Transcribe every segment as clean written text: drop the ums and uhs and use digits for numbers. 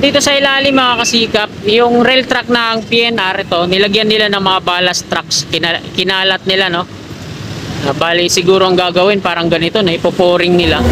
Dito sa ilalim mga kasikap, yung rail track ng PNR ito, nilagyan nila ng mga ballast trucks. Kinalat nila, no? Bali siguro ang gagawin parang ganito na ipoporing nila.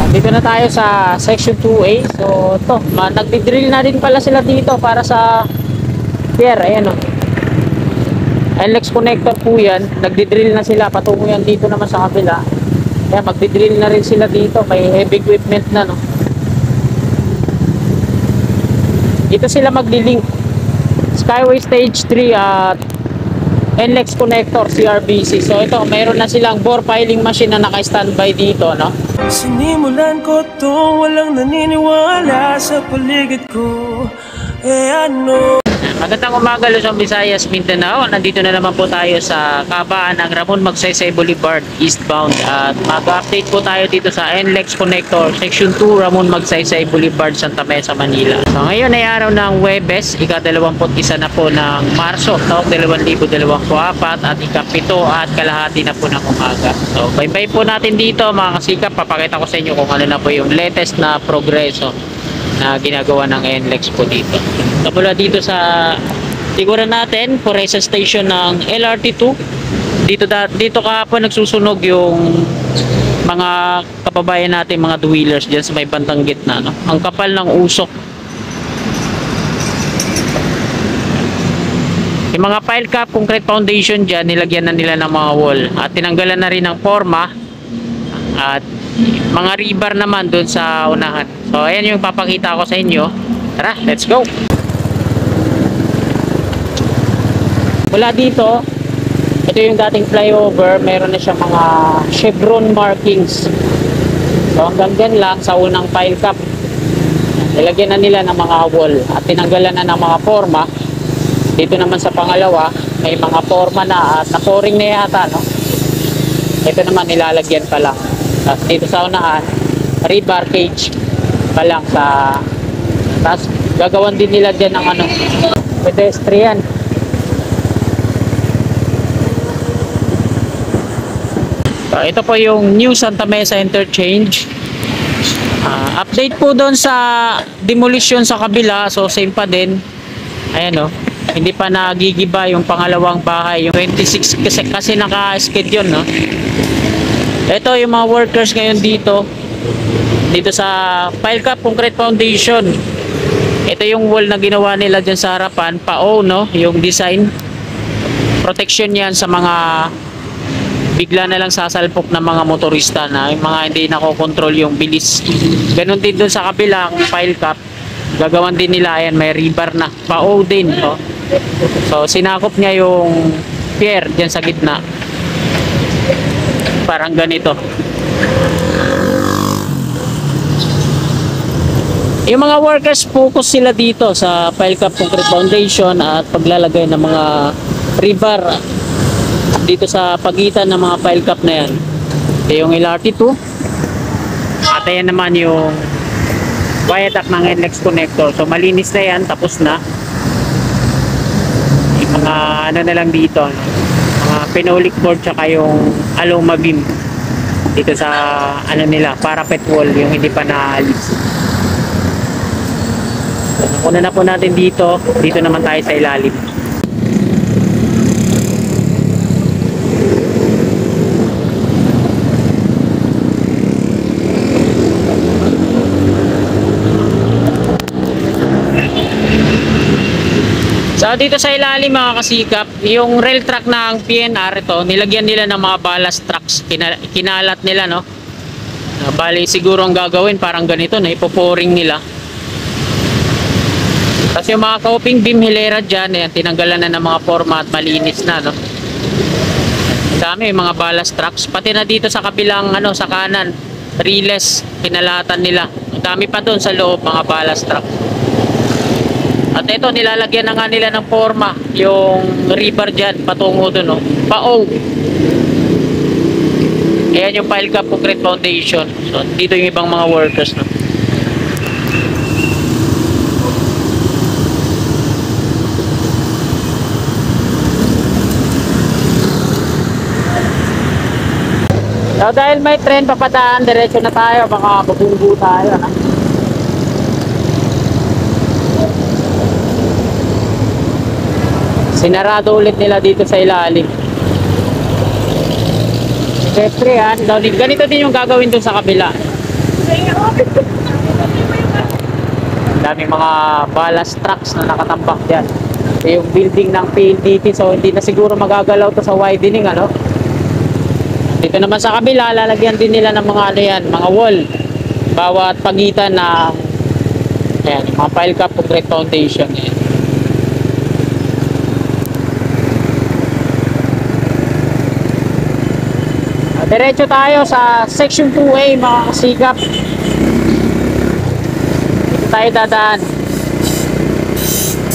Dito na tayo sa section 2A. So ito, nagdi-drill na din pala sila dito para sa pier. Ayan, no? NLEX connector po yan. Nagdi-drill na sila, patungo yan dito naman sa kabila. Kaya magdi-drill na rin sila dito. May heavy equipment na, no? Dito sila magdi-link Skyway Stage 3 at NLEX connector CRBC. So ito, mayroon na silang bore piling machine na naka-standby dito, no? Sinimulan ko to, walang naniniwala sa paligid ko. Ano? Magandang umaga, Luzon, Visayas, Mindanao. Nandito na naman po tayo sa kabaan ng Ramon Magsaysay Boulevard eastbound at mag-update po tayo dito sa NLEX connector section 2 Ramon Magsaysay Boulevard, Santa Mesa, Manila. So ngayon ay araw ng Huwebes, ika-21 na po ng Marso taong 2024 at ika-7 at kalahati na po ng umaga. So bye-bye po natin dito mga kasikap. Papakita ko sa inyo kung ano na po yung latest na progreso na ginagawa ng NLEX po dito. Kapula dito sa tiguran natin, Foresa Station ng LRT2. Dito kahapon nagsusunog yung mga kababayan natin, mga two-wheelers dyan sa may bantang gitna, no? Ang kapal ng usok. Yung mga pile cap, concrete foundation dyan, nilagyan na nila ng mga wall. At tinanggalan na rin ng forma. At mga rebar naman dun sa unahan. So ayan yung papakita ko sa inyo. Tara, let's go. Mula dito, ito yung dating flyover. Meron na siyang mga chevron markings. So hanggang dyan lang sa unang pile cap, nilagyan na nila ng mga wall at tinanggalan na ng mga forma. Dito naman sa pangalawa, may mga forma na at na-pouring na yata, no? Ito naman nilalagyan pa lang. At dito sa unahan, rebar cage pa lang sa tapos gagawan din nila dyan ng ano, pedestrian. So, ito po yung New Santa Mesa Interchange. Update po doon sa demolition sa kabila. So same pa din. Ayan, o, hindi pa nagigiba yung pangalawang bahay, yung 26 kasi naka-schedule, no? Ito yung mga workers ngayon dito sa pile cap concrete foundation. Ito yung wall na ginawa nila dyan sa harapan, pao, no? Yung design protection yan sa mga bigla na lang sasalpok ng mga motorista, na yung mga hindi nakokontrol yung bilis. Ganun din doon sa kabilang pile cap, gagawan din nila, ayan, may rebar na pao din, no? So sinakop niya yung pier dyan sa gitna, parang ganito. Yung mga workers focus sila dito sa pile cap concrete foundation at paglalagay ng mga rebar dito sa pagitan ng mga pile cap na yan. Ito yung LRT2 at ayan naman yung viaduct ng NLEX connector. So malinis na yan, tapos na. Yung mga ano na lang dito, mga phenolic board tsaka yung aloma beam dito sa ano nila, parapet wall, yung hindi pa naalis. So, una na po natin dito naman tayo sa ilalim. So dito sa ilalim mga kasikap, yung rail track ng PNR ito, nilagyan nila ng mga ballast trucks. Kinalat nila, no? Bali siguro ang gagawin parang ganito na ipoporing nila. Tapos yung mga coping beam hilera dyan, eh, tinanggalan na ng mga forma at malinis na, no? Dami yung mga ballast trucks. Pati na dito sa kabilang ano, sa kanan, relays, kinalatan nila. Dami pa doon sa loob, mga ballast truck. At ito, nilalagyan na nga nila ng forma yung rebar dyan patungo doon, no? Pao. Ayan yung pile cap concrete foundation. So dito yung ibang mga workers, no? So dahil may trend papadaan, diretso na tayo, baka mabunggo tayo, no? Sinarado ulit nila dito sa ilalim. Siyempre yan, ganito din yung gagawin dun sa kabila. Daming mga ballast trucks na nakatambak dyan. Yung building ng PLDT, so hindi na siguro magagalaw to sa widening, ano. Dito naman sa kabila, lalagyan din nila ng mga ano yan, mga wall bawat pagitan na ayan, yung mga pile cap concrete foundation yan. Diretso tayo sa section 2A mga kasikap. Dito tayo dadaan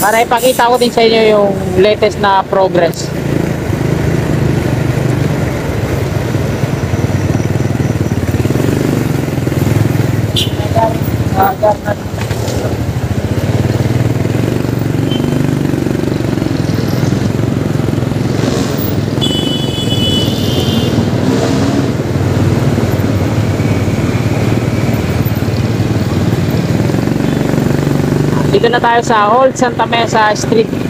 para ipakita ko din sa inyo yung latest na progress. Dito na tayo sa Old Santa Mesa Street.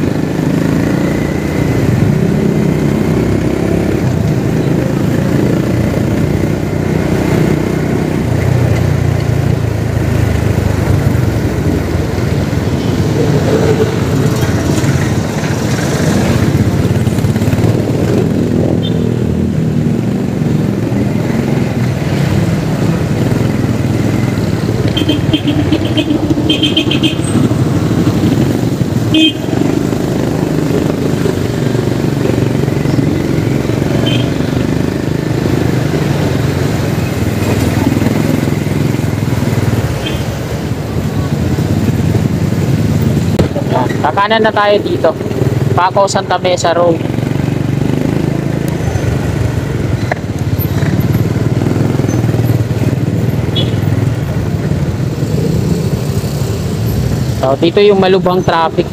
Kakanan na tayo dito. Paco Santa Mesa Road. So dito yung malubhang traffic.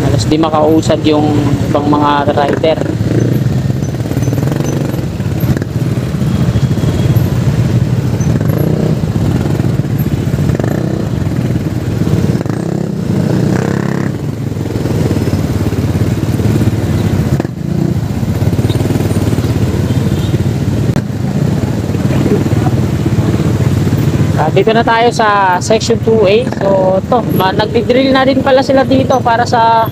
Alas di makausad yung ibang mga rider. Dito na tayo sa section 2A. So to, nagdi-drill na din pala sila dito para sa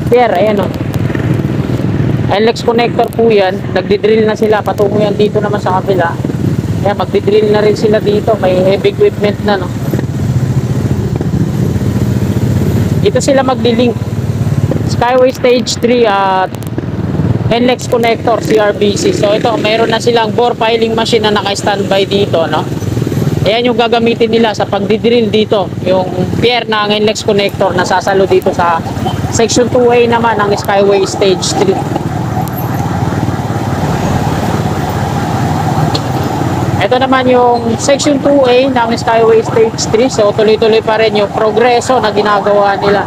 pier. Ayan o. NLEX connector po yan. Nagdi-drill na sila. Patungo yan dito naman sa kabila. Ayan, magdi-drill na rin sila dito. May heavy equipment na, no. Dito sila magdi-link. Skyway Stage 3 at NLEX connector CRBC. So ito, mayroon na silang bore piling machine na naka-standby dito, no. Ayan yung gagamitin nila sa pagdidrill dito. Yung pier ng NLEX connector na sasalo dito sa section 2A naman ng Skyway Stage 3. Ito naman yung section 2A ng Skyway Stage 3. So tuloy-tuloy pa rin yung progreso na ginagawa nila.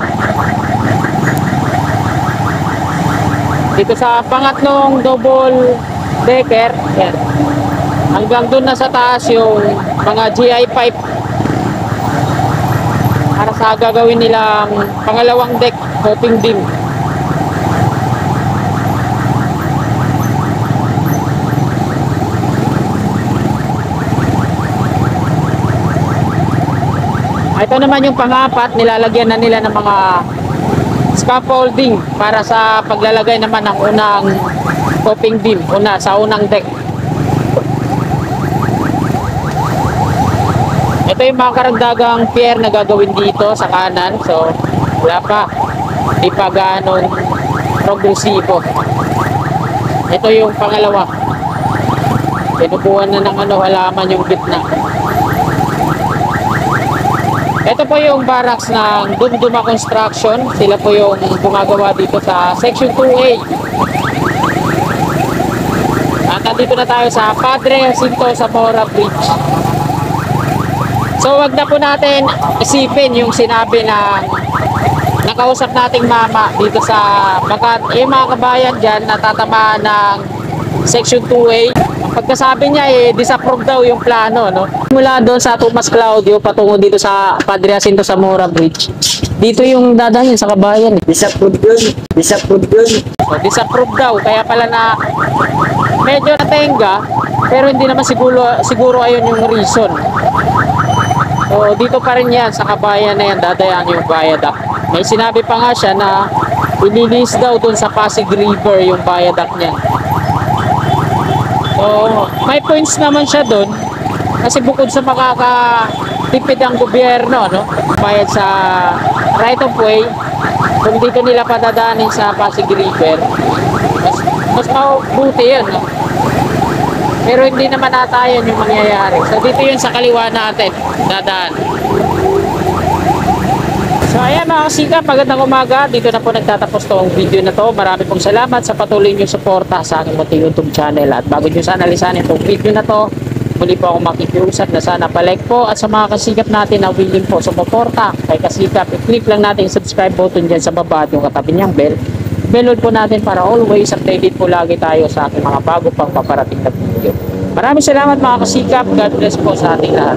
Dito sa pangatlong double decker, yan. Hanggang doon na sa taas yung mga GI pipe para sa gagawin nilang pangalawang deck coping beam. Ito naman yung pang-apat, nilalagyan na nila ng mga scaffolding para sa paglalagay naman ng unang coping beam, sa unang deck. Ito yung mga karagdagang pier na gagawin dito sa kanan. So wala pa, di pa ganong progresibo. Ito yung pangalawa. Pinupuan na ng halaman yung gitna. Ito po yung barracks ng Dumduma Construction. Sila po yung gumagawa dito sa section 2A. At nandito na tayo sa Padre Jacinto Zamora Bridge. So wag na po natin isipin yung sinabi ng nakausap nating mama dito sa Makati. Mga kabayan dyan natatamaan ng section 2A. Pagkasabi niya disapprove daw yung plano, no? Mula doon sa Tomas Claudio patungo dito sa Padre Jacinto Zamora Bridge. Dito yung dadaan yun sa kabayan. Disapprove yun. Disapprove yun. So, disapprove daw. Kaya pala na medyo natenga. Pero hindi naman siguro ayun yung reason. So, dito pa rin yan sa kabayan na yan. Dadaan yung viaduct. May sinabi pa nga siya na ililis daw dun sa Pasig River yung viaduct niya. So, may points naman siya dun. Kasi bukod sa makakatipid ang gobyerno, no? Bayad sa right of way, kung dito nila padadaanin sa Pasig River, mas mabuti yun, no? Pero hindi naman ata yun yung mangyayari. So dito yun sa kaliwa natin, dadaan. So ayan mga kasikap, magandang umaga. Dito na po nagtatapos tong video na to. Marami pong salamat sa patuloy nyo suporta sa aking munting YouTube channel. At bago nyo sana lisanin tong video na to, muli po ako makikiusap na sana palike po. At sa mga kasikap natin na willing po sumuporta kay kasikap, i-click lang natin yung subscribe button dyan sa baba at yung katabi niyang bell. Bellon po natin para always updated po lagi tayo sa aking mga bago pang paparating na video. Maraming salamat mga kasikap. God bless po sa ating lahat.